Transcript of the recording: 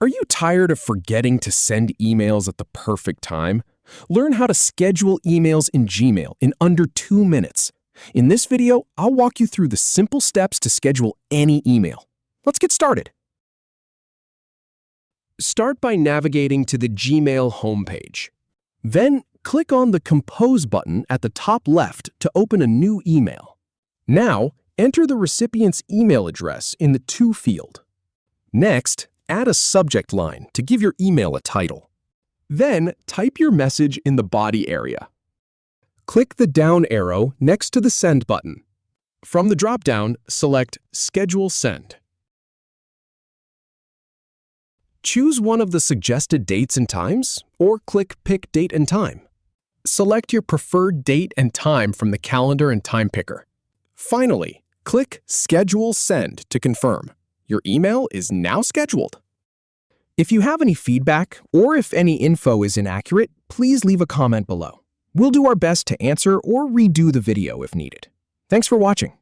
Are you tired of forgetting to send emails at the perfect time? Learn how to schedule emails in Gmail in under 2 minutes. In this video, I'll walk you through the simple steps to schedule any email. Let's get started. Start by navigating to the Gmail homepage. Then, click on the Compose button at the top left to open a new email. Now, enter the recipient's email address in the To field. Next, add a subject line to give your email a title. Then, type your message in the body area. Click the down arrow next to the Send button. From the drop-down, select Schedule Send. Choose one of the suggested dates and times, or click Pick Date and Time. Select your preferred date and time from the calendar and time picker. Finally, click Schedule Send to confirm. Your email is now scheduled. If you have any feedback or if any info is inaccurate, please leave a comment below. We'll do our best to answer or redo the video if needed. Thanks for watching.